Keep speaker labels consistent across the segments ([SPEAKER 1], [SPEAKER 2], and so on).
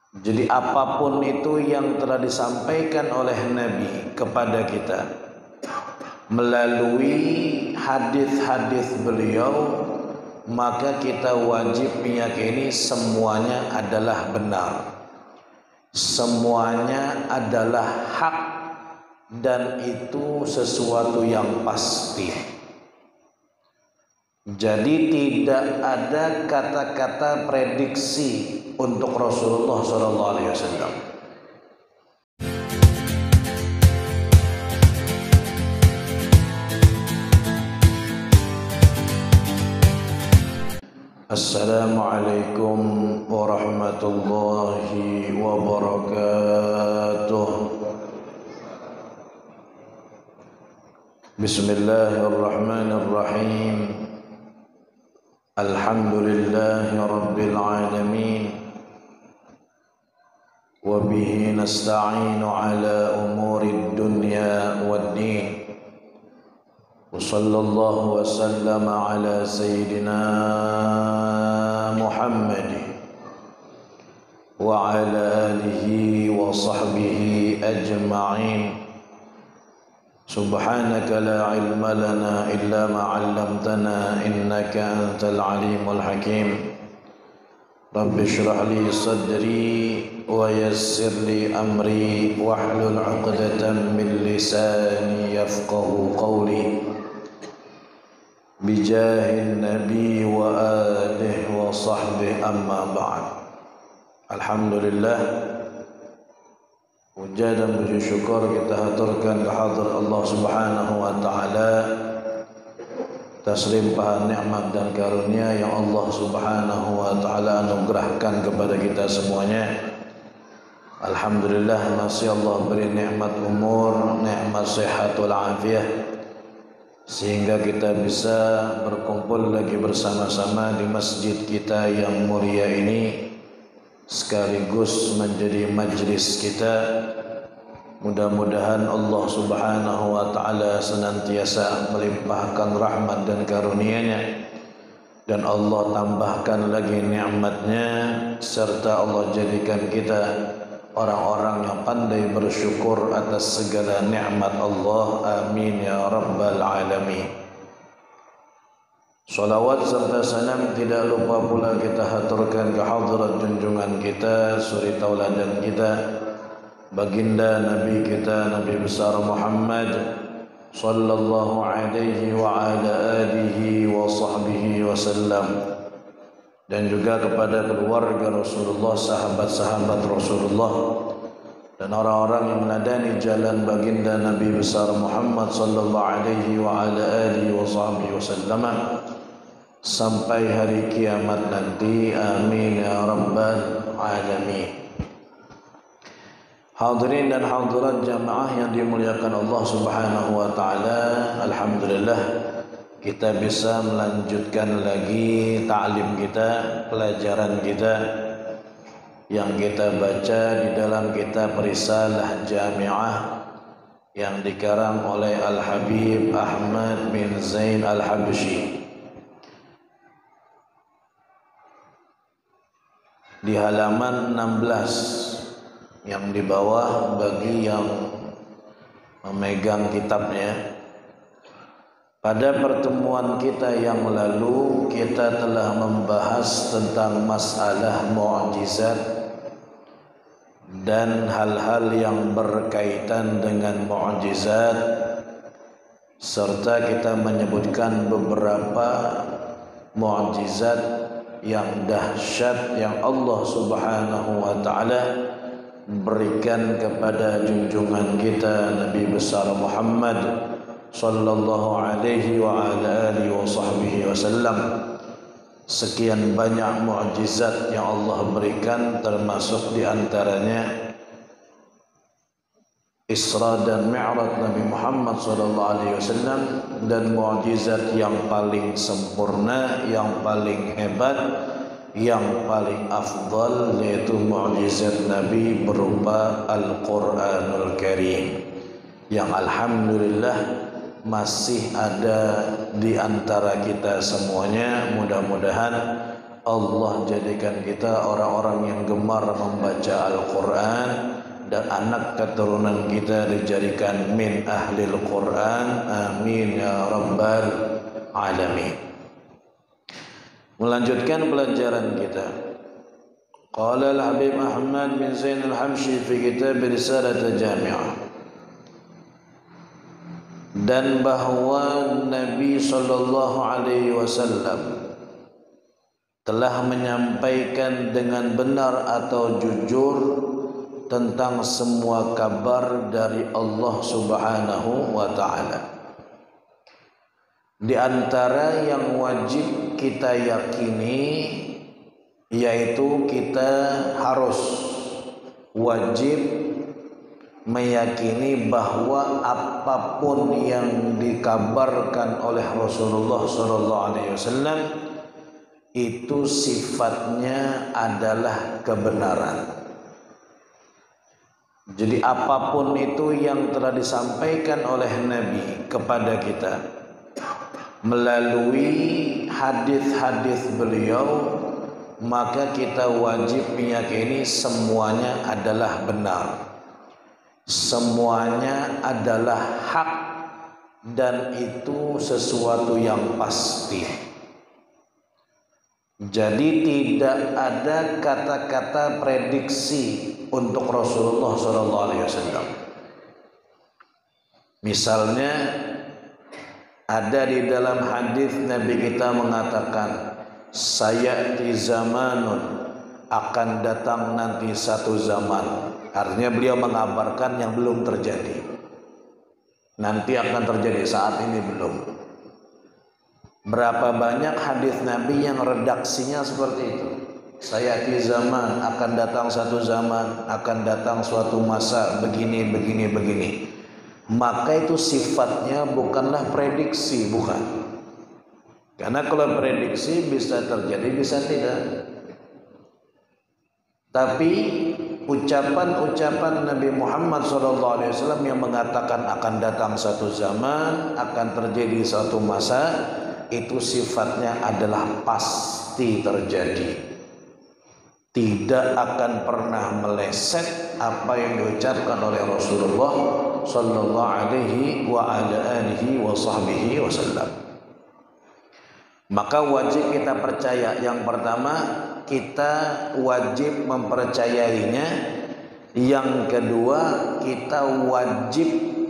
[SPEAKER 1] Jadi apapun itu yang telah disampaikan oleh Nabi kepada kita melalui hadis-hadis beliau, maka kita wajib meyakini semuanya adalah benar, semuanya adalah hak, dan itu sesuatu yang pasti. Jadi tidak ada kata-kata prediksi untuk Rasulullah SAW. Assalamualaikum warahmatullahi wabarakatuh. Bismillahirrahmanirrahim. Alhamdulillahi rabbil alamin. Wa bihi nasta'inu ala umuri dunya waddin. Wa sallallahu wa sallama ala sayyidina Muhammad wa ala alihi wa sahbihi ajma'in. Subhanaka la ilma lana illa ma 'allamtana innaka antal alimul hakim. Rabbi shrah li sadri wa yassir li amri wahlul 'uqdatam min lisani yafqahu qawli. Bijahin nabi wa alihi wa sahbihi amma ba'd. Alhamdulillah, puja dan puji syukur kita haturkan kehadrat Allah Subhanahu wa taala atas limpahan nikmat dan karunia yang Allah Subhanahu wa taala anugerahkan kepada kita semuanya. Alhamdulillah, masih Allah beri nikmat umur, nikmat sehatul afiyah, sehingga kita bisa berkumpul lagi bersama-sama di masjid kita yang mulia ini, sekaligus menjadi majlis kita. Mudah-mudahan Allah Subhanahu wa taala senantiasa melimpahkan rahmat dan karunia-Nya, dan Allah tambahkan lagi nikmat-Nya, serta Allah jadikan kita orang-orang yang pandai bersyukur atas segala nikmat Allah. Amin ya rabbal alamin. Salawat serta salam tidak lupa pula kita haturkan ke hadirat junjungan kita, suri tauladan kita, baginda Nabi kita, Nabi besar Muhammad sallallahu alaihi wa ala alihi wa sahbihi wasallam, dan juga kepada keluarga Rasulullah, sahabat-sahabat Rasulullah, dan orang-orang yang meneladani jalan baginda Nabi besar Muhammad sallallahu alaihi wa ala alihi wa sahbihi wasallam sampai hari kiamat nanti. Amin ya rabbal alamin. Hadirin dan hadirat jamaah yang dimuliakan Allah Subhanahu wa taala, alhamdulillah kita bisa melanjutkan lagi ta'lim kita, pelajaran kita yang kita baca di dalam kitab Risalah Jami'ah yang dikarang oleh Al-Habib Ahmad bin Zain Al-Habsyi. Di halaman 16 yang di bawah bagi yang memegang kitabnya. Pada pertemuan kita yang lalu kita telah membahas tentang masalah mukjizat dan hal-hal yang berkaitan dengan mukjizat, serta kita menyebutkan beberapa mukjizat yang dahsyat yang Allah Subhanahu wa taala berikan kepada junjungan kita Nabi besar Muhammad sallallahu alaihi wa ala alihi wa sahbihi wasallam. Sekian banyak mukjizat yang Allah berikan, termasuk di antaranya Isra dan Mi'raj Nabi Muhammad sallallahu alaihi wasallam, dan mukjizat yang paling sempurna, yang paling hebat, yang paling afdal, yaitu mukjizat Nabi berupa Al-Qur'anul Karim, yang alhamdulillah masih ada di antara kita semuanya. Mudah-mudahan Allah jadikan kita orang-orang yang gemar gemar membaca Al-Quran, dan anak keturunan kita dijadikan min ahlil Quran. Amin ya rabbal alamin. Melanjutkan pelajaran kita. Qala al-Habib Ahmad bin Zain al-Hamshi fi kitab Risalah Jami'ah. Dan bahwa Nabi sallallahu alaihi wasallam telah menyampaikan dengan benar atau jujur tentang semua kabar dari Allah Subhanahu wa ta'ala. Di antara yang wajib kita yakini, yaitu kita harus wajib meyakini bahwa apapun yang dikabarkan oleh Rasulullah SAW itu sifatnya adalah kebenaran. Jadi apapun itu yang telah disampaikan oleh Nabi kepada kita melalui hadis-hadis beliau, maka kita wajib meyakini semuanya adalah benar, semuanya adalah hak, dan itu sesuatu yang pasti. Jadi tidak ada kata-kata prediksi untuk Rasulullah SAW. Misalnya ada di dalam hadis Nabi kita mengatakan, sayati zamanun, akan datang nanti satu zaman. Artinya beliau mengabarkan yang belum terjadi. Nanti akan terjadi, saat ini belum. Berapa banyak hadis Nabi yang redaksinya seperti itu. Sayati zaman, akan datang satu zaman, akan datang suatu masa begini, begini, begini. Maka itu sifatnya bukanlah prediksi, bukan. Karena kalau prediksi bisa terjadi, bisa tidak. Tapi ucapan-ucapan Nabi Muhammad SAW yang mengatakan akan datang satu zaman, akan terjadi suatu masa, itu sifatnya adalah pasti terjadi. Tidak akan pernah meleset apa yang diucapkan oleh Rasulullah sallallahu alaihi wa ala alihi wa sahbihi wasallam. Maka wajib kita percaya. Yang pertama, kita wajib mempercayainya. Yang kedua, kita wajib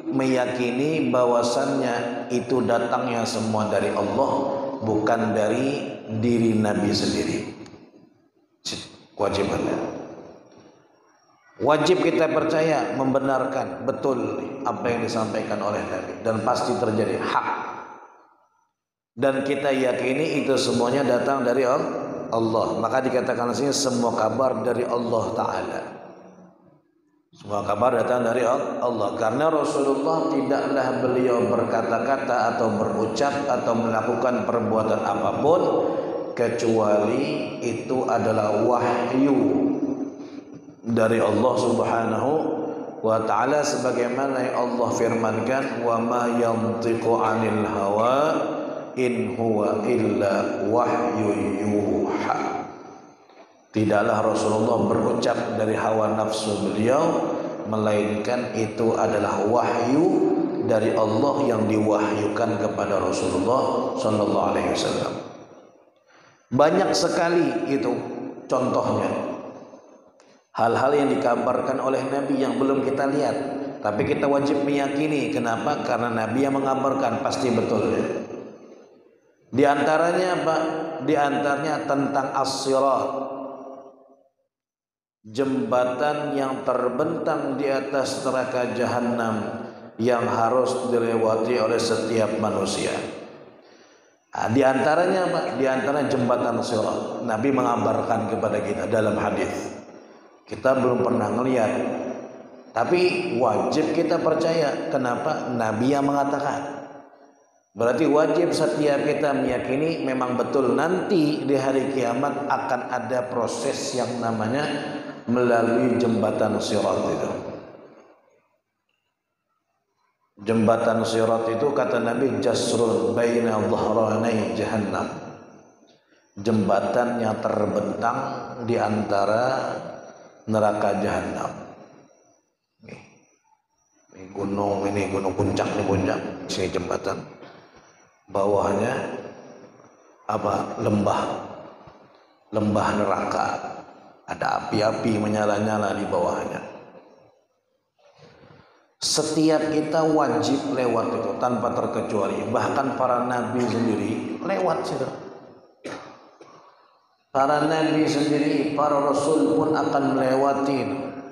[SPEAKER 1] meyakini bahwasannya itu datangnya semua dari Allah, bukan dari diri Nabi sendiri. Kewajibannya. Wajib kita percaya, membenarkan betul apa yang disampaikan oleh Nabi, dan pasti terjadi hak. Dan kita yakini itu semuanya datang dari Allah. Maka dikatakan sini semua kabar dari Allah Ta'ala. Semua kabar datang dari Allah. Karena Rasulullah tidaklah beliau berkata-kata atau berucap atau melakukan perbuatan apapun kecuali itu adalah wahyu dari Allah Subhanahu wa ta'ala, sebagaimana Allah firmankan, wa ma yantiqu 'anil hawa in huwa illa wahyu yuha. Tidaklah Rasulullah berucap dari hawa nafsu beliau, melainkan itu adalah wahyu dari Allah yang diwahyukan kepada Rasulullah sallallahu alaihi wasallam. Banyak sekali itu contohnya, hal-hal yang dikabarkan oleh Nabi yang belum kita lihat, tapi kita wajib meyakini. Kenapa? Karena Nabi yang mengabarkan, pasti betul. Di antaranya apa? Di antaranya tentang as-sirat, jembatan yang terbentang di atas neraka jahanam yang harus dilewati oleh setiap manusia. Di antaranya apa? Di antara jembatan sirat. Nabi mengabarkan kepada kita dalam hadis. Kita belum pernah melihat, tapi wajib kita percaya. Kenapa? Nabi yang mengatakan. Berarti wajib setiap kita meyakini memang betul nanti di hari kiamat akan ada proses yang namanya melalui jembatan sirat itu. Jembatan sirat itu kata Nabi, jasrun baina dhahranai jahannam. Jembatan yang terbentang di antara neraka jahanam. Ini gunung puncak, sini jembatan. Bawahnya lembah neraka. Ada api-api menyala-nyala di bawahnya. Setiap kita wajib lewat itu tanpa terkecuali. Bahkan para nabi sendiri lewat situ. Para nabi sendiri, para rasul pun akan melewati,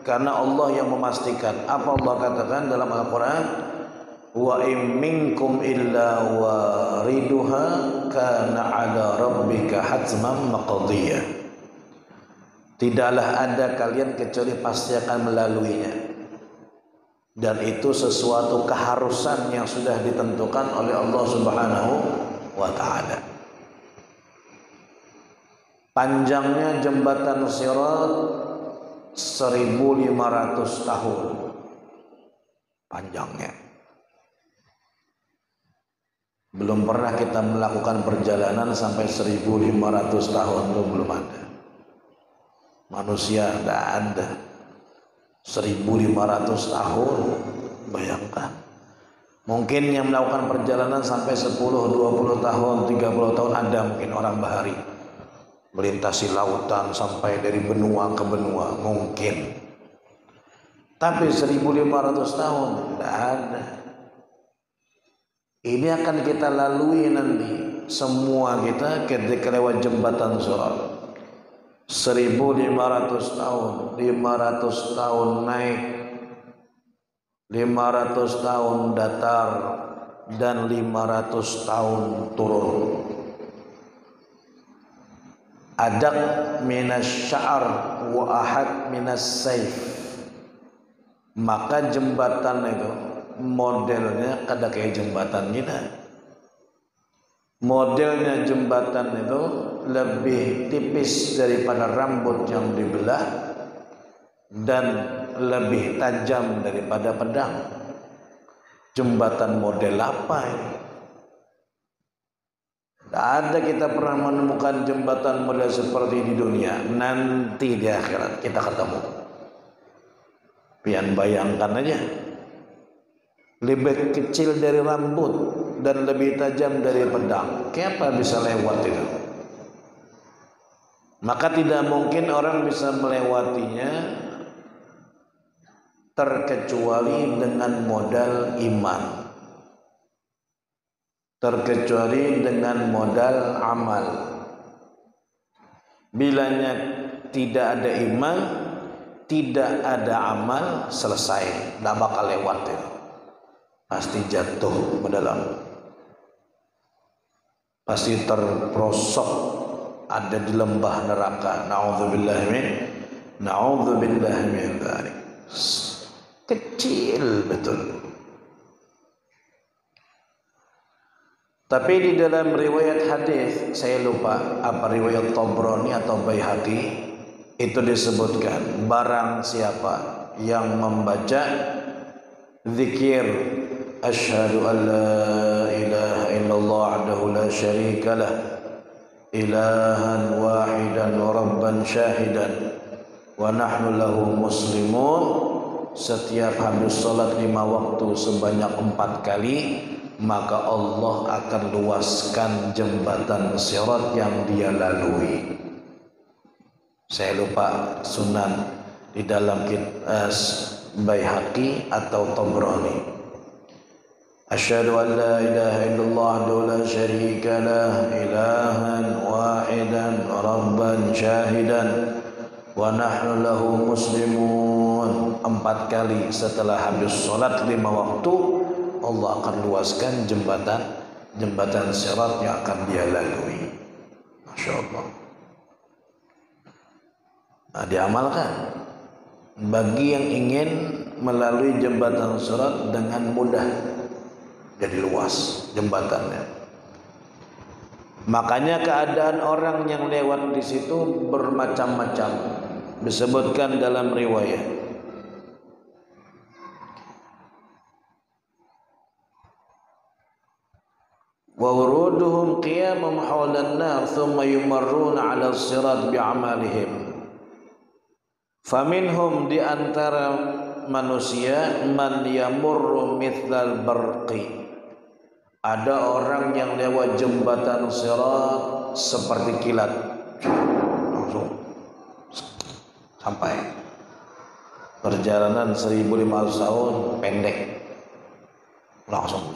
[SPEAKER 1] karena Allah yang memastikan. Apa Allah katakan dalam Al-Quran? Wa in minkum illa wariduha kana ala rabbika hatman maqdiyah. Tidaklah ada kalian kecuali pasti akan melaluinya. Dan itu sesuatu keharusan yang sudah ditentukan oleh Allah Subhanahu wa ta'ala. Panjangnya jembatan Sirat 1.500 tahun. Panjangnya. Belum pernah kita melakukan perjalanan sampai 1.500 tahun itu belum ada. Manusia tidak ada. 1.500 tahun, bayangkan. Mungkin yang melakukan perjalanan sampai 10, 20 tahun, 30 tahun ada mungkin orang bahari. Melintasi lautan sampai dari benua ke benua, mungkin. Tapi 1.500 tahun, tidak ada. Ini akan kita lalui nanti. Semua kita ketika lewat jembatan Sirat. 1.500 tahun, 500 tahun naik, 500 tahun datar, dan 500 tahun turun. Adak minas sya'ar wa ahad minas saif. Maka jembatan itu modelnya kada kayak jembatan kita. Modelnya jembatan itu lebih tipis daripada rambut yang dibelah dan lebih tajam daripada pedang. Jembatan model apa ini? Tidak ada kita pernah menemukan jembatan model seperti di dunia. Nanti di akhirat kita ketemu. Pian bayangkan aja. Lebih kecil dari rambut dan lebih tajam dari pedang. Kenapa bisa lewat itu? Maka tidak mungkin orang bisa melewatinya terkecuali dengan modal iman, terkecuali dengan modal amal. Bilanya tidak ada iman, tidak ada amal, selesai, tidak bakal lewat itu. Pasti jatuh ke dalam, pasti terperosok ada di lembah neraka. Na'udzubillah min dzalik. Kecil betul. Tapi di dalam riwayat hadis, saya lupa apa riwayat Tabrani atau Baihaqi, itu disebutkan barang siapa yang membaca zikir asyhadu an la ilaha illallah wahdahu la syarika lah ilahan wahidan wa rabban syahidan wa nahnu lahu muslimun, setiap habis salat 5 waktu sebanyak 4 kali, maka Allah akan luaskan jembatan Sirat yang dia lalui. Saya lupa sunan di dalam Baihaqi atau Tabrani. Asyhadu an la ilaha illallah wahdahu la syarika lah ilahan wahidan rabban syahidan wa nahnu lahu muslimun. 4 kali setelah habis salat 5 waktu, Allah akan luaskan jembatan Sirat yang akan dia lalui. Masya Allah. Nah, diamalkan bagi yang ingin melalui jembatan Sirat dengan mudah, jadi luas jembatannya. Makanya keadaan orang yang lewat di situ bermacam-macam. Disebutkan dalam riwayat, wa wuruduhum qiyamum hawlan nar thumma yumarruna 'ala as-sirat bi'amalihim Faminhum di antara manusia man yamurru mithlal barqi. Ada orang yang lewat jembatan sirat seperti kilat, langsung sampai. Perjalanan 1500 tahun pendek, langsung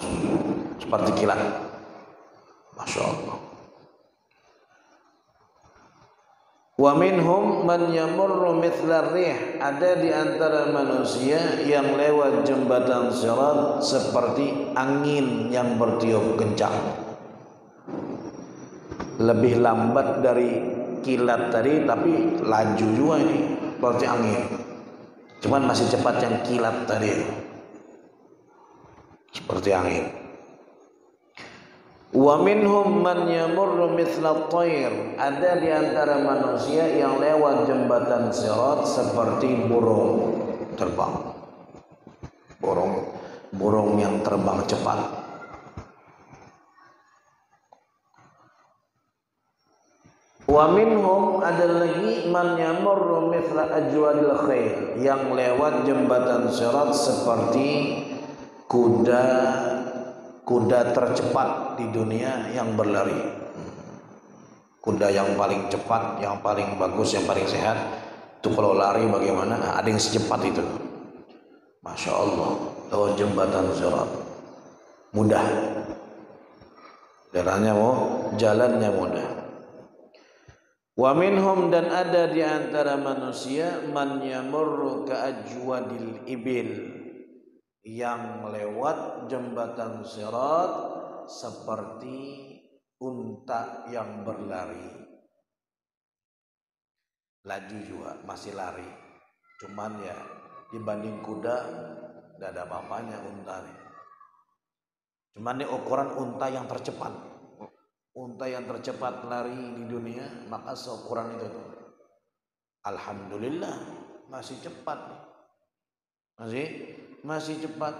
[SPEAKER 1] seperti kilat. Masya Allah. Wa minhum man yamurru mithlar rih. Ada di antara manusia yang lewat jembatan sirat seperti angin yang bertiup kencang. Lebih lambat dari kilat tadi, tapi laju juga ini, seperti angin. Cuman masih cepat yang kilat tadi, seperti angin. Wa minhum man yamurru mithlat thair. Ada di antara manusia yang lewat jembatan sirat seperti burung terbang. Burung yang terbang cepat. Wa minhum, ada lagi man yamurru mithla ajwadil khair, yang lewat jembatan sirat seperti kuda tercepat di dunia yang berlari. Kuda yang paling cepat, yang paling bagus, yang paling sehat itu kalau lari bagaimana? Ada yang secepat itu. Masya Allah, lewat jembatan sirat mudah, jalannya mudah. Wa minhum, dan ada di antara manusia man yamurru ka'ajwadil ibil, yang lewat jembatan sirat seperti unta yang berlari. Laju juga, masih lari. Cuman ya dibanding kuda tidak ada apa-apanya unta nih. Cuman ini ukuran unta yang tercepat. Unta yang tercepat lari di dunia, maka seukuran itu tuh. Alhamdulillah masih cepat. Masih cepat.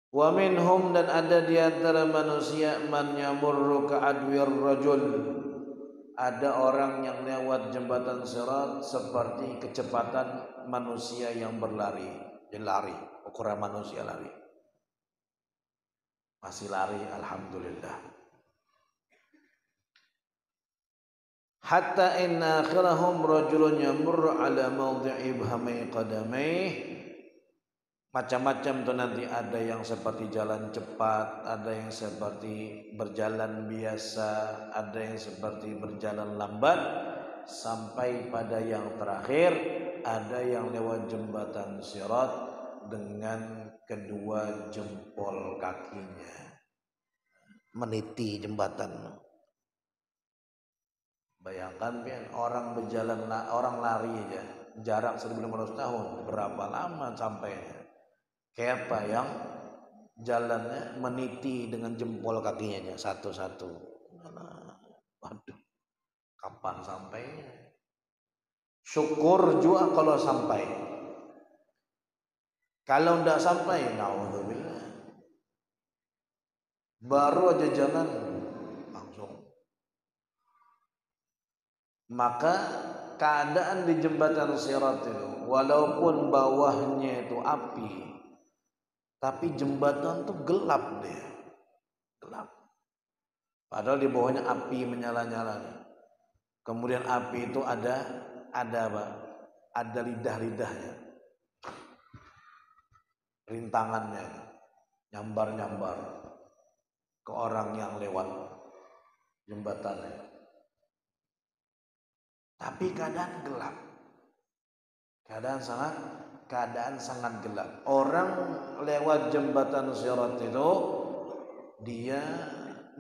[SPEAKER 1] Wa minhum, dan ada di antara manusia man yamurru ka'adwir rajul. Ada orang yang lewat jembatan sirat seperti kecepatan manusia yang berlari. Dia lari, ukuran manusia lari. Masih lari, alhamdulillah. Hatta inna akhirahum rajulun yamurru ala mawdi'i ibhamai qadamaih. Macam-macam tuh nanti, ada yang seperti jalan cepat, ada yang seperti berjalan biasa, ada yang seperti berjalan lambat, sampai pada yang terakhir ada yang lewat jembatan sirat dengan kedua jempol kakinya meniti jembatan. Bayangkan orang berjalan, orang lari aja jarak 1500 tahun, berapa lama sampainya? Kayak apa yang jalannya meniti dengan jempol kakinya satu-satu. Waduh, kapan sampainya? Syukur juga kalau sampai. Kalau tidak sampai, naudzubillah, baru aja jalan langsung. Maka keadaan di jembatan sirat itu, walaupun bawahnya itu api, tapi jembatan itu gelap dia, gelap. Padahal di bawahnya api menyala-nyala. Kemudian api itu ada apa? Ada lidah-lidahnya, rintangannya, nyambar-nyambar ke orang yang lewat jembatannya. Tapi keadaan gelap, keadaan sangat gelap. Orang lewat jembatan sirat itu dia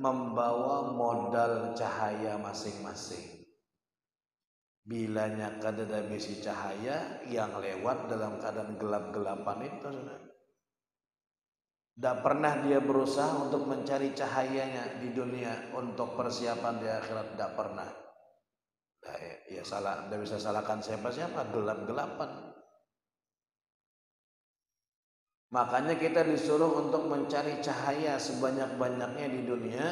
[SPEAKER 1] membawa modal cahaya masing-masing. Bilanya kadada bisi cahaya yang lewat dalam keadaan gelap-gelapan itu, tidak pernah dia berusaha untuk mencari cahayanya di dunia untuk persiapan di akhirat, tidak pernah. Ya salah, tidak bisa salahkan siapa-siapa, gelap-gelapan. Makanya kita disuruh untuk mencari cahaya sebanyak-banyaknya di dunia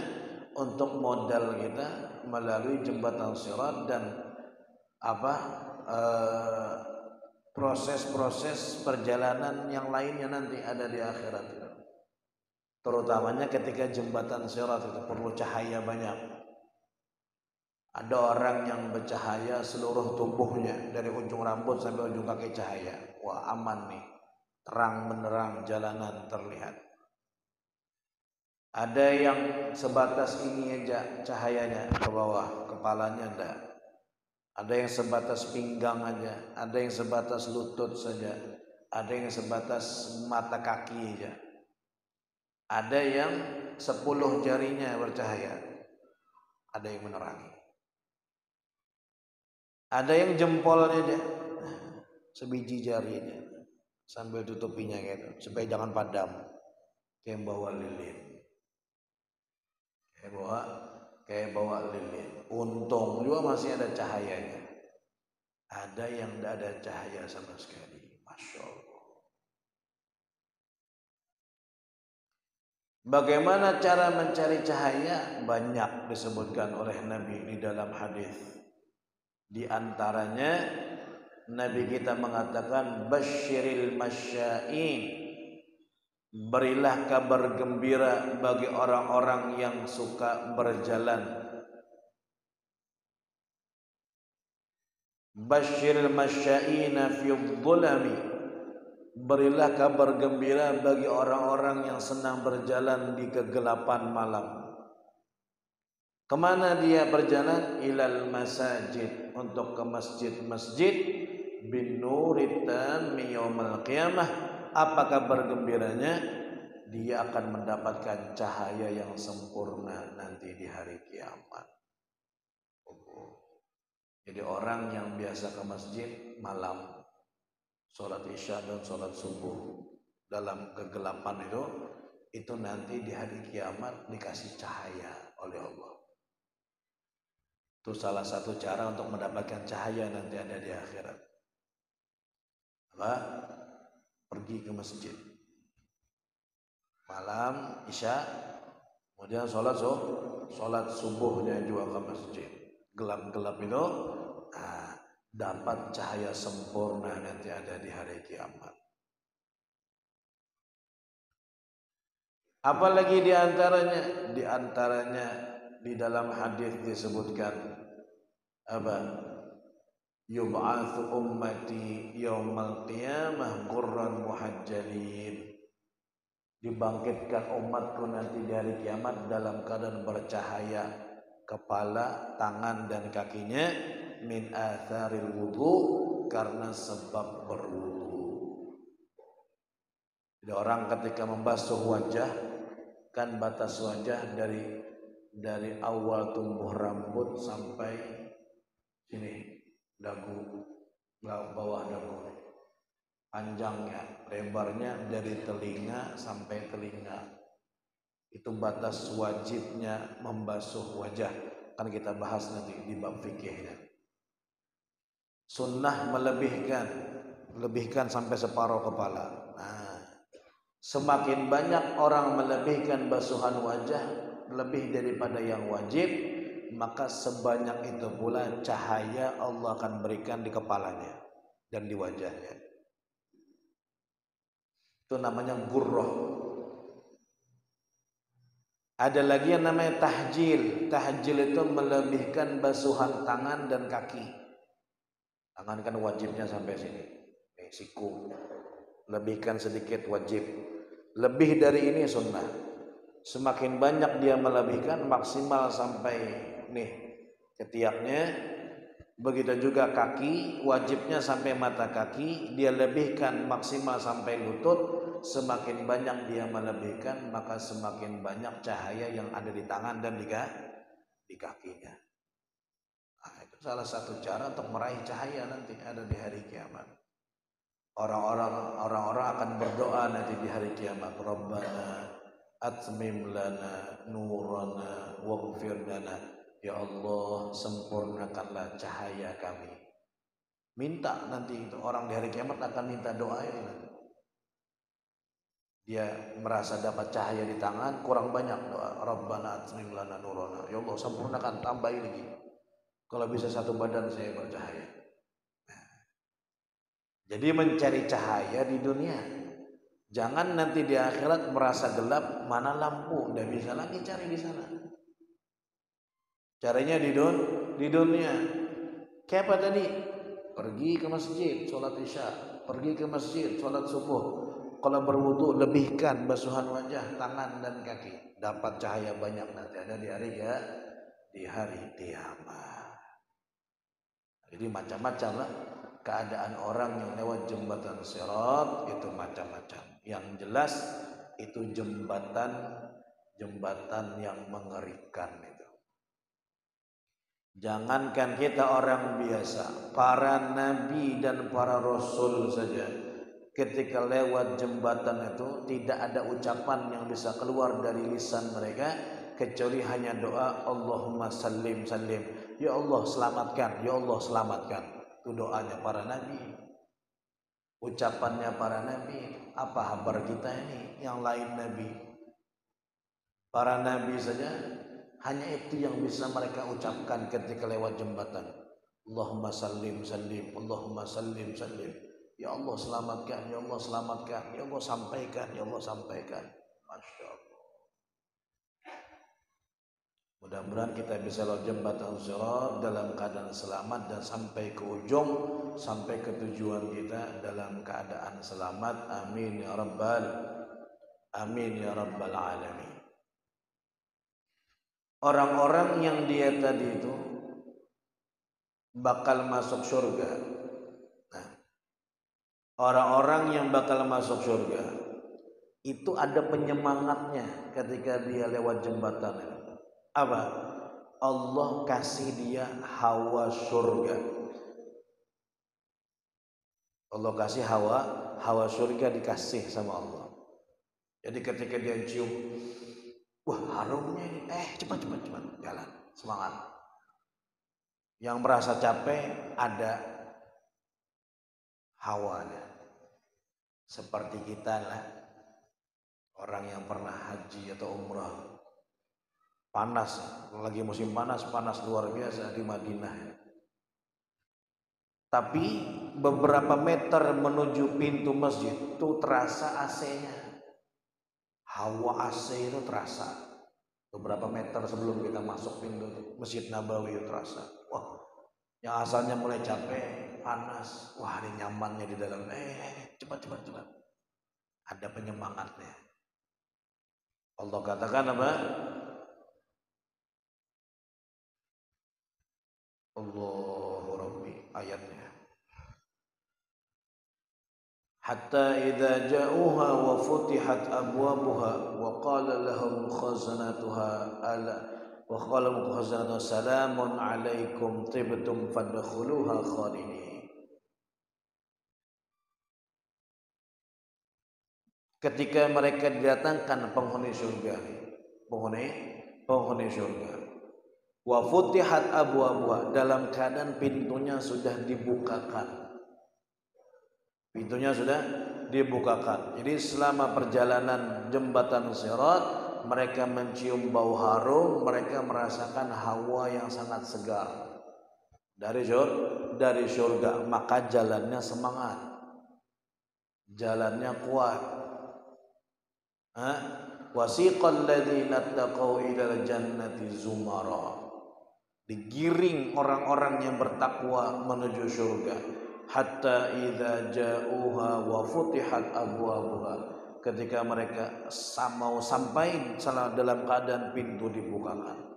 [SPEAKER 1] untuk modal kita melalui jembatan sirat dan proses-proses perjalanan yang lainnya nanti ada di akhirat. Terutamanya ketika jembatan sirat itu perlu cahaya banyak. Ada orang yang bercahaya seluruh tubuhnya dari ujung rambut sampai ujung kaki cahaya. Wah, aman nih, terang benderang jalanan terlihat. Ada yang sebatas ini aja cahayanya ke bawah, kepalanya enggak. Ada yang sebatas pinggang aja, ada yang sebatas lutut saja, ada yang sebatas mata kaki aja. Ada yang 10 jarinya bercahaya, ada yang menerangi. Ada yang jempolnya aja, sebiji jarinya sambil tutupinya gitu, supaya jangan padam, kayak bawa lilin. Kayak bawa lilin. Untung juga masih ada cahayanya. Ada yang tidak ada cahaya sama sekali. Masya Allah. Bagaimana cara mencari cahaya? Banyak disebutkan oleh Nabi di dalam hadis. Di antaranya Nabi kita mengatakan basyiril masya'in, berilah kabar gembira bagi orang-orang yang suka berjalan. Basyiril masya'ina fi dhulami, berilah kabar gembira bagi orang-orang yang senang berjalan di kegelapan malam. Kemana dia berjalan? Ilal masajid, untuk ke masjid-masjid. Bin nuritan yaumil qiyamah. Apa kabar gembiranya? Dia akan mendapatkan cahaya yang sempurna nanti di hari kiamat. Jadi orang yang biasa ke masjid malam, sholat isya dan sholat subuh dalam kegelapan itu nanti di hari kiamat dikasih cahaya oleh Allah. Itu salah satu cara untuk mendapatkan cahaya nanti ada di akhirat. Apa? Pergi ke masjid malam isya, kemudian sholat subuhnya juga ke masjid. Gelap-gelap itu dapat cahaya sempurna nanti ada di hari kiamat. Apalagi di antaranya di dalam hadis disebutkan apa? Yub'atsu ummati yaumal qiyamah ghurran muhajjalin. Dibangkitkan umatku nanti di hari kiamat dalam keadaan bercahaya kepala, tangan dan kakinya min atharil wudu, karena sebab berwudu. Jadi orang ketika membasuh wajah, kan batas wajah dari awal tumbuh rambut sampai sini dagu, bawah dagu, panjangnya, lebarnya dari telinga sampai telinga. Itu batas wajibnya membasuh wajah. Kan kita bahas nanti di bab fikihnya. Sunnah melebihkan sampai separuh kepala. Nah, semakin banyak orang melebihkan basuhan wajah lebih daripada yang wajib, maka sebanyak itu pula cahaya Allah akan berikan di kepalanya dan di wajahnya. Itu namanya gurrah. Ada lagi yang namanya tahjil. Tahjil itu melebihkan basuhan tangan dan kaki. Tangan kan wajibnya sampai sini, siku. Lebihkan sedikit wajib. Lebih dari ini sunnah. Semakin banyak dia melebihkan, maksimal sampai ketiaknya. Begitu juga kaki, wajibnya sampai mata kaki, dia lebihkan maksimal sampai lutut. Semakin banyak dia melebihkan, maka semakin banyak cahaya yang ada di tangan dan di kakinya. Nah, itu salah satu cara untuk meraih cahaya nanti ada di hari kiamat. Orang-orang akan berdoa nanti di hari kiamat. Rabbana atmim lana nurana waghfir lana. Ya Allah, sempurnakanlah cahaya kami. Minta nanti itu orang di hari kiamat akan minta doa ini. Dia merasa dapat cahaya di tangan, kurang banyak doa. Rabbana atmim lana nurana. Ya Allah, sempurnakan, tambahin lagi. Kalau bisa satu badan saya bercahaya. Nah, Jadi mencari cahaya di dunia. Jangan nanti di akhirat merasa gelap, mana lampu, tidak bisa lagi cari di sana. Caranya di dunia. Kayak apa tadi? Pergi ke masjid, sholat isya. Pergi ke masjid, sholat subuh. Kalau berwudu lebihkan basuhan wajah, tangan dan kaki. Dapat cahaya banyak nanti ada di hari kiamat. Jadi macam-macam lah keadaan orang yang lewat jembatan Sirat itu macam-macam. Yang jelas itu jembatan yang mengerikan itu. Jangankan kita orang biasa, para nabi dan para rasul saja ketika lewat jembatan itu tidak ada ucapan yang bisa keluar dari lisan mereka kecuali hanya doa Allahumma sallim sallim. Ya Allah selamatkan, ya Allah selamatkan. Itu doanya para nabi. Ucapannya para nabi. Apa kabar kita ini yang lain nabi? Para nabi saja hanya itu yang bisa mereka ucapkan ketika lewat jembatan. Allahumma sallim sallim, Allahumma sallim sallim. Ya Allah selamatkan, ya Allah selamatkan, ya Allah sampaikan, ya Allah sampaikan. Masya Allah. Mudah-mudahan kita bisa lewat jembatan Sirat dalam keadaan selamat dan sampai ke ujung, sampai ke tujuan kita dalam keadaan selamat. Amin ya rabbal alamin. Orang-orang yang dia tadi itu bakal masuk surga. Nah, orang-orang yang bakal masuk surga itu ada penyemangatnya ketika dia lewat jembatan itu. Apa? Allah kasih dia hawa surga. Allah kasih hawa surga dikasih sama Allah. Jadi ketika dia cium, wah harumnya ini, cepat jalan, semangat. Yang merasa capek ada hawanya. Seperti kita lah, orang yang pernah haji atau umrah. Panas, lagi musim panas luar biasa di Madinah. Tapi beberapa meter menuju pintu masjid itu terasa AC-nya. Hawa AC itu terasa. Beberapa meter sebelum kita masuk pintu Masjid Nabawi itu terasa. Wah, yang asalnya mulai capek, panas. Wah, ada nyamannya di dalam. Cepat. Ada penyemangatnya. Allah katakan apa? Allahu Rabbi, ayatnya. Hatta idza ja'uha wa futihat abwabuha wa qala lahum khazanatuha salamun alaikum tibtum fadkhuluha khalidin. Ketika mereka didatangkan penghuni surga, penghuni surga, wa futihat abwabuha, dalam keadaan pintunya sudah dibukakan. Pintunya sudah dibukakan. Jadi selama perjalanan jembatan Sirat, mereka mencium bau harum, mereka merasakan hawa yang sangat segar dari surga, maka jalannya semangat, jalannya kuat. Wasiqal ladzina taqaw ilal jannati zumara, digiring orang-orang yang bertakwa menuju surga. Hatta idza ja'uha wa futihat abwabuha, ketika mereka mau sampai dalam keadaan pintu dibukakan.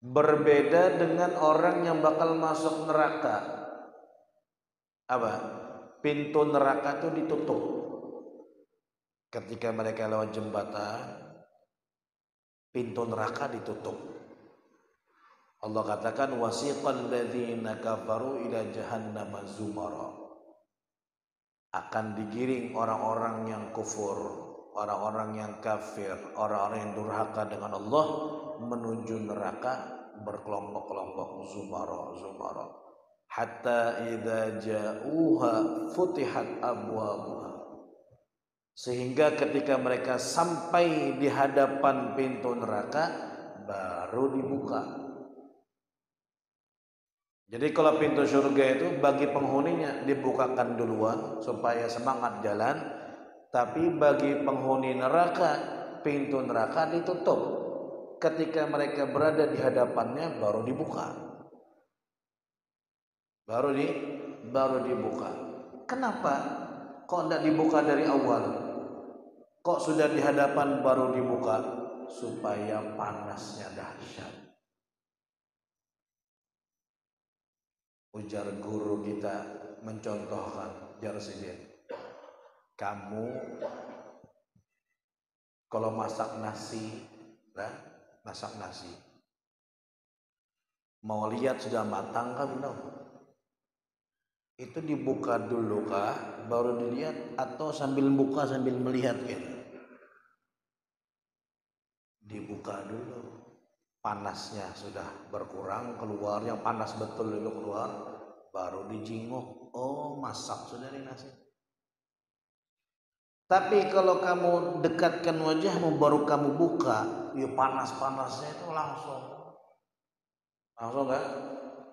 [SPEAKER 1] Berbeda dengan orang yang bakal masuk neraka. Apa? Pintu neraka itu ditutup. Ketika mereka lewat jembatan, pintu neraka ditutup. Allah katakan wasiqal ladzina kafaru ila jahannam zumara, akan digiring orang-orang yang kufur, orang-orang yang kafir, orang-orang yang durhaka dengan Allah menuju neraka berkelompok-kelompok, zumara. Hatta idza ja'uha futihat abwabuha, sehingga ketika mereka sampai di hadapan pintu neraka baru dibuka. Jadi kalau pintu surga itu bagi penghuninya dibukakan duluan supaya semangat jalan, tapi bagi penghuni neraka, pintu neraka ditutup. Ketika mereka berada di hadapannya baru dibuka. Baru dibuka. Kenapa? Kok tidak dibuka dari awal? Kok sudah di hadapan baru dibuka? Supaya panasnya dahsyat. Ujar guru kita mencontohkan, Jarsidin, kamu kalau masak nasi, mau lihat sudah matang kan belum? Itu dibuka dulu kah, baru dilihat, atau sambil buka sambil melihat gitu? Dibuka dulu. Panasnya sudah berkurang, keluar yang panas betul itu keluar, baru dijinguk, oh masak sudah nih nasi. Tapi kalau kamu dekatkan wajahmu baru kamu buka, ya panas-panasnya itu langsung kan?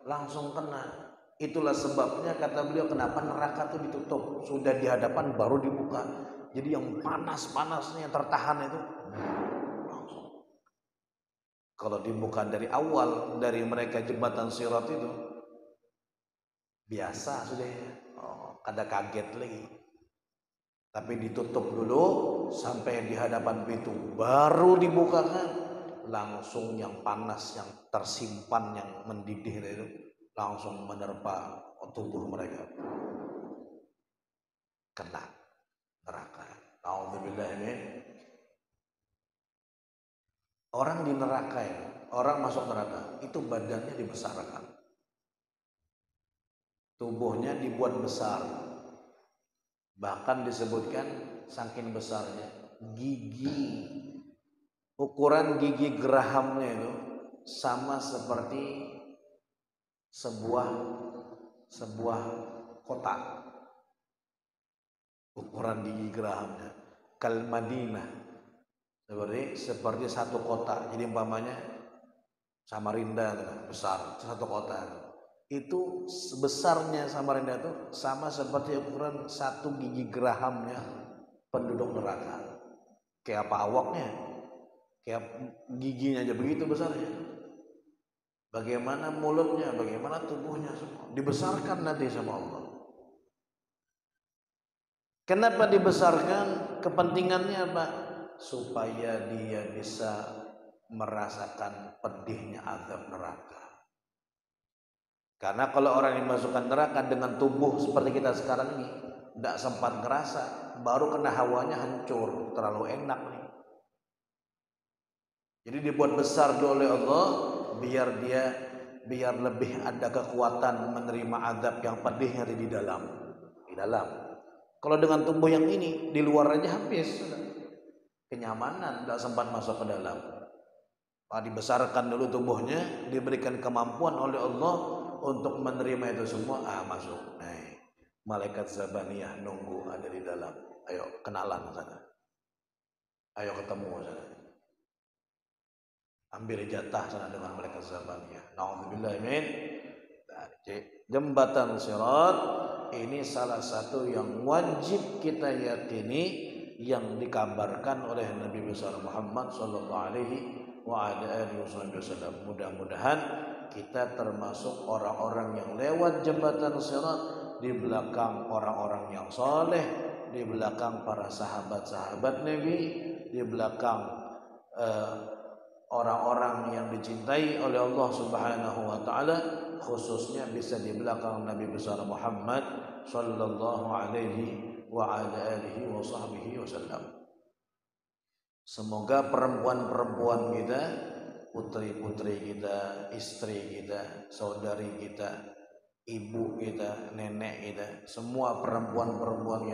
[SPEAKER 1] Langsung kena. Itulah sebabnya kata beliau kenapa neraka itu ditutup, sudah di hadapan baru dibuka. Jadi yang panas-panasnya tertahan itu kalau dibuka dari awal, dari mereka jembatan Sirat itu biasa sudah ya. Kada kaget lagi. Tapi ditutup dulu sampai di hadapan pintu, baru dibukakan, langsung yang panas, yang tersimpan, yang mendidih itu langsung menerpa tubuh mereka. Kena neraka. Nauzubillah min. Orang di neraka ya, orang masuk neraka itu badannya dibesarkan, tubuhnya dibuat besar, bahkan disebutkan saking besarnya ukuran gigi gerahamnya itu sama seperti sebuah kota. Ukuran gigi gerahamnya kal Madinah, seperti satu kota. Jadi umpamanya Samarinda besar, satu kota. Itu sebesarnya Samarinda itu sama seperti ukuran satu gigi gerahamnya penduduk neraka. Kayak apa awaknya? Kayak giginya aja begitu besarnya. Bagaimana mulutnya, bagaimana tubuhnya, semua dibesarkan nanti sama Allah. Kenapa dibesarkan? Kepentingannya apa? Supaya dia bisa merasakan pedihnya azab neraka. Karena kalau orang yang dimasukkan neraka dengan tubuh seperti kita sekarang ini, tidak sempat ngerasa, baru kena hawanya hancur, terlalu enak nih. Jadi dibuat besar oleh Allah biar lebih ada kekuatan menerima azab yang pedihnya di dalam. Kalau dengan tubuh yang ini di luar aja habis, kenyamanan, tidak sempat masuk ke dalam. Dibesarkan dulu tubuhnya, diberikan kemampuan oleh Allah untuk menerima itu semua, masuk. Malaikat Zabaniyah nunggu ada di dalam. Ayo kenalan sana. Ayo ketemu sana. Ambil jatah sana dengan malaikat Zabaniyah. Nauzubillah min. Jembatan Sirat ini salah satu yang wajib kita yakini, yang dikabarkan oleh Nabi besar Muhammad sallallahu alaihi wasallam. Mudah-mudahan kita termasuk orang-orang yang lewat jembatan Sirat, di belakang orang-orang yang soleh, di belakang para sahabat-sahabat Nabi, di belakang orang-orang yang dicintai oleh Allah Subhanahu wa taala, khususnya bisa di belakang Nabi besar Muhammad sallallahu alaihi wa ala alihi wa sahbihi wasallam. Semoga perempuan-perempuan kita, putri-putri kita, istri kita, saudari kita, ibu kita, nenek kita, semua perempuan-perempuan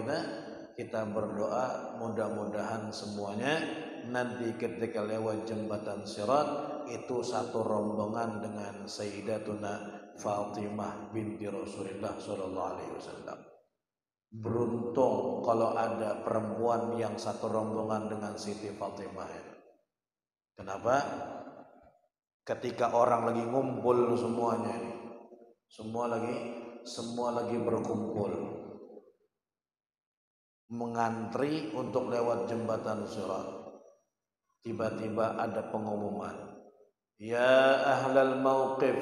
[SPEAKER 1] kita berdoa mudah-mudahan semuanya nanti ketika lewat jembatan Sirat itu satu rombongan dengan Sayyidatuna Fatimah binti Rasulullah sallallahu alaihi wasallam. Beruntung kalau ada perempuan yang satu rombongan dengan Siti Fatimah. Kenapa? Ketika orang lagi ngumpul semuanya ini, semua lagi berkumpul mengantri untuk lewat jembatan Sirat. Tiba-tiba ada pengumuman, ya ahlal mauqif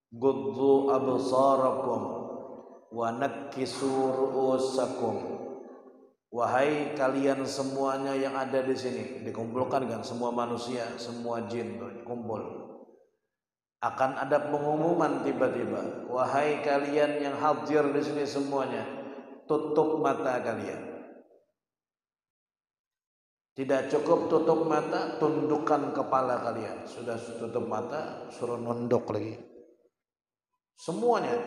[SPEAKER 1] guddu absarakum wa nakkisu ru'usakum. Wahai kalian semuanya yang ada di sini, dikumpulkan kan semua manusia, semua jin kumpul. Akan ada pengumuman tiba-tiba, wahai kalian yang hadir di sini semuanya, tutup mata kalian. Tidak cukup tutup mata, tundukkan kepala kalian. Sudah tutup mata, suruh nunduk lagi. Semuanya.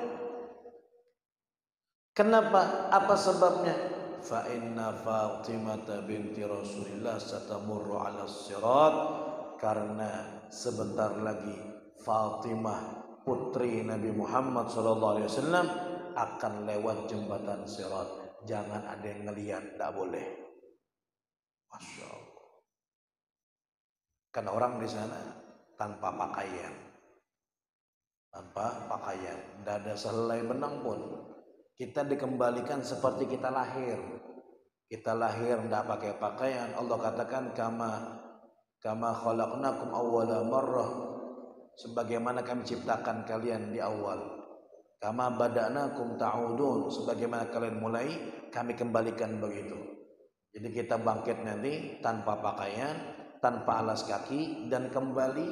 [SPEAKER 1] Kenapa? Apa sebabnya? Fa inna Fatimah binti Rasulillah satamurru 'ala sirat, karena sebentar lagi Fatimah putri Nabi Muhammad SAW akan lewat jembatan Sirat. Jangan ada yang ngelihat, tidak boleh. Masya Allah. Kan orang di sana tanpa pakaian, tidak ada sehelai benang pun. Kita dikembalikan seperti kita lahir. Kita lahir tidak pakai pakaian. Allah katakan kama khalaqnakum awwala marrah, sebagaimana kami ciptakan kalian di awal. Kama bada'nakum ta'udun, sebagaimana kalian mulai, kami kembalikan begitu. Jadi kita bangkit nanti tanpa pakaian, tanpa alas kaki, dan kembali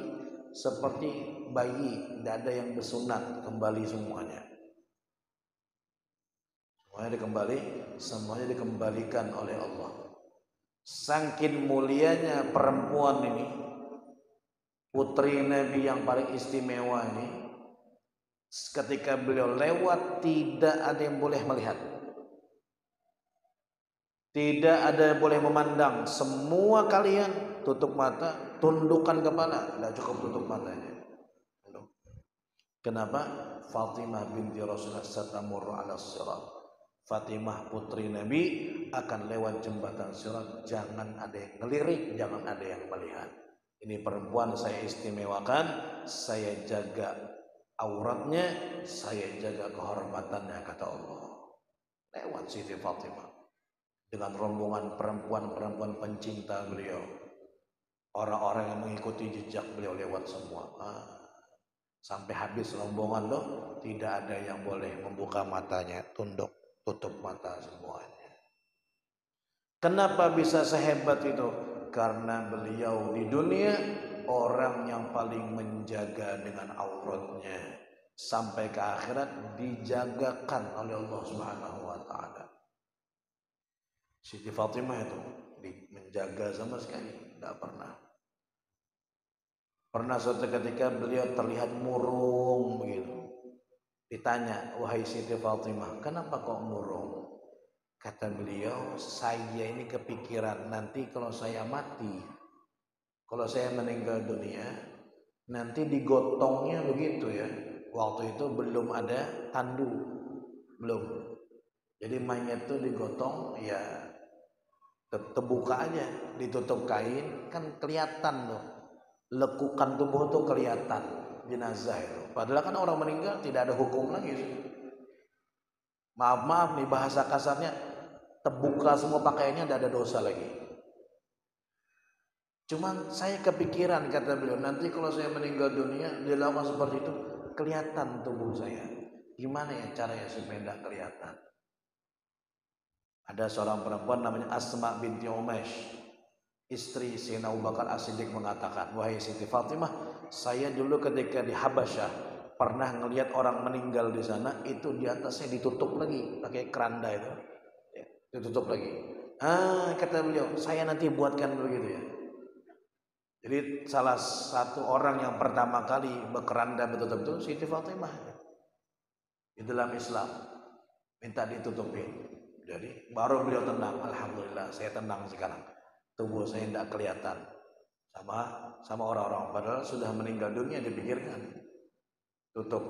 [SPEAKER 1] seperti bayi, tidak ada yang bersunat, kembali semuanya. Semuanya dikembalikan oleh Allah. Saking mulianya perempuan ini, putri Nabi yang paling istimewa ini, ketika beliau lewat tidak ada yang boleh melihat, tidak ada yang boleh memandang. Semua kalian tutup mata, tundukkan kepala, tidak cukup tutup matanya. Kenapa? Fatimah binti Rasulullah satamurru 'ala sirat. Fatimah putri Nabi akan lewat jembatan Sirat. Jangan ada yang ngelirik, jangan ada yang melihat. Ini perempuan saya istimewakan, saya jaga auratnya, saya jaga kehormatannya, kata Allah. Lewat Siti Fatimah dengan rombongan perempuan-perempuan pencinta beliau, orang-orang yang mengikuti jejak beliau lewat semua. Sampai habis rombongan loh, tidak ada yang boleh membuka matanya, tutup mata semuanya. Kenapa bisa sehebat itu? Karena beliau di dunia orang yang paling menjaga dengan auratnya, sampai ke akhirat dijagakan oleh Allah Subhanahu wa taala. Siti Fatimah itu menjaga sama sekali, tidak pernah. Pernah suatu ketika beliau terlihat murung begitu. Ditanya, wahai Siti Fatimah, kenapa kok murung? Kata beliau, saya ini kepikiran nanti kalau saya mati, kalau saya meninggal dunia, nanti digotongnya begitu ya. Waktu itu belum ada tandu, belum. Jadi mayat itu digotong ya terbuka aja, ditutup kain, kan kelihatan loh. Lekukan tubuh itu kelihatan, jenazah itu. Padahal kan orang meninggal tidak ada hukum lagi. Maaf nih bahasa kasarnya, terbuka semua pakaiannya, tidak ada dosa lagi. Cuman saya kepikiran, kata beliau, nanti kalau saya meninggal dunia dilakukan seperti itu, kelihatan tubuh saya. Gimana ya caranya supaya tidak kelihatan? Ada seorang perempuan namanya Asma binti Umaysh, istri Sayyidina Abu Bakar As-Siddiq, mengatakan, wahai Siti Fatimah, saya dulu ketika di Habasyah pernah ngelihat orang meninggal di sana, itu di atasnya ditutup lagi pakai keranda itu, ya, ditutup lagi. Kata beliau, saya nanti buatkan begitu ya. Jadi salah satu orang yang pertama kali berkeranda betutup itu Siti Fatimah. Di dalam Islam minta ditutupin. Jadi baru beliau tenang. Alhamdulillah, saya tenang sekarang. Tubuh saya tidak kelihatan sama orang-orang, padahal sudah meninggal dunia. Dipikirkan tutup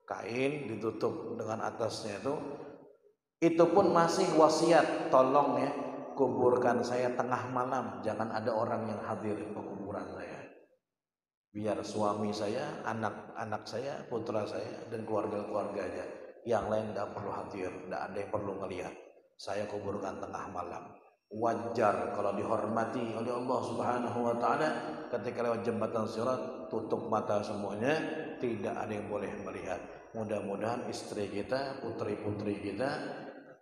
[SPEAKER 1] kain, ditutup dengan atasnya itu pun masih wasiat, tolong ya kuburkan saya tengah malam, jangan ada orang yang hadir ke kuburan saya. biar suami saya, anak-anak saya, putra saya, dan keluarga-keluarganya yang lain tidak perlu khawatir, tidak ada yang perlu melihat. Saya kuburkan tengah malam. Wajar kalau dihormati oleh Allah Subhanahu wa taala ketika lewat jembatan Sirat, tutup mata semuanya, tidak ada yang boleh melihat. Mudah-mudahan istri kita, putri-putri kita,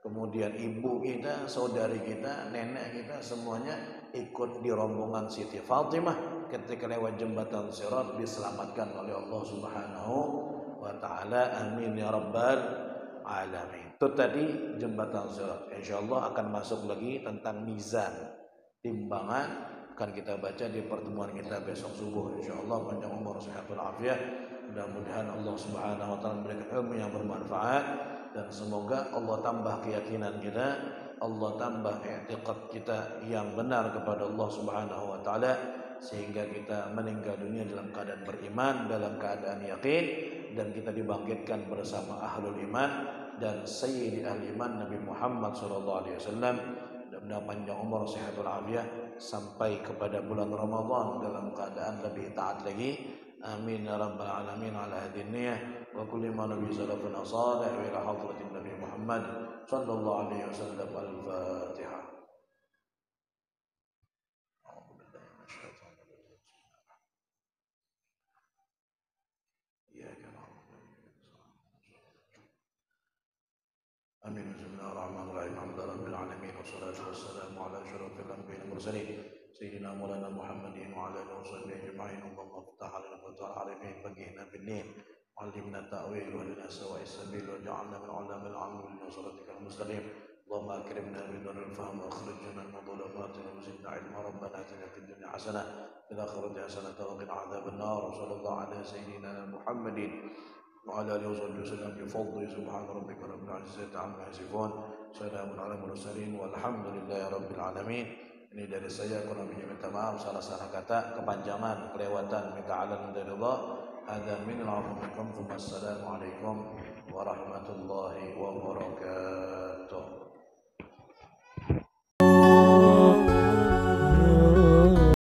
[SPEAKER 1] kemudian ibu kita, saudari kita, nenek kita, semuanya ikut di rombongan Siti Fatimah ketika lewat jembatan Sirat, diselamatkan oleh Allah Subhanahu wa taala. Amin ya rabbal alamin. Itu tadi jembatan Sirat. Insyaallah akan masuk lagi tentang mizan, timbangan, akan kita baca di pertemuan kita besok subuh insyaallah. Panjang umur sehat walafiat. Mudah-mudahan Allah Subhanahu wa taala memberikan ilmu yang bermanfaat, dan semoga Allah tambah keyakinan kita, Allah tambah i'tiqad kita yang benar kepada Allah Subhanahu wa taala, sehingga kita meninggal dunia dalam keadaan beriman, dalam keadaan yakin, dan kita dibangkitkan bersama ahlul iman dan sayyidi ahli iman Nabi Muhammad sallallahu alaihi wasallam. Dan panjang umur sehat walafiat sampai kepada bulan Ramadan dalam keadaan lebih taat lagi. Amin ya rabbal alamin. Ala hadhihi niyyah wa kulli ma nabi salafuna salih wa ila hadratin Nabi Muhammad sallallahu alaihi wasallam. Al-Fatihah. Amin. Bismillahirrahmanirrahim. Alhamdulillahirabbil alamin wassalatu wassalamu ala asyrafil anbiya'i wal mursalin sayyidina maulana Muhammadin wa ala alihi washabbihi ajma'in. Allahumma iftah lana fathal arifin faqihna fid din وعلمنا التأويل واهدنا سواء السبيل واجعلنا من علماء العلم بنصرتك المستقيم. اللهم أكرمنا بنور الفهم واخرجنا من ظلمات وزدنا علما. ربنا آتنا في الدنيا حسنة وفي الآخرة حسنة وقنا عذاب النار. وصلى الله على سيدنا محمد وعلى آله وصحبه وسلم بفضله. سبحان ربك رب العزة عما يصفون، سلام على المرسلين والحمد لله رب العالمين. Ini dari saya, kurang lebihnya minta maaf, salah kata, kepanjangan, kelewatan, minta alam dari Allah. Ada min al-afwikum. Assalamualaikum warahmatullahi wabarakatuh.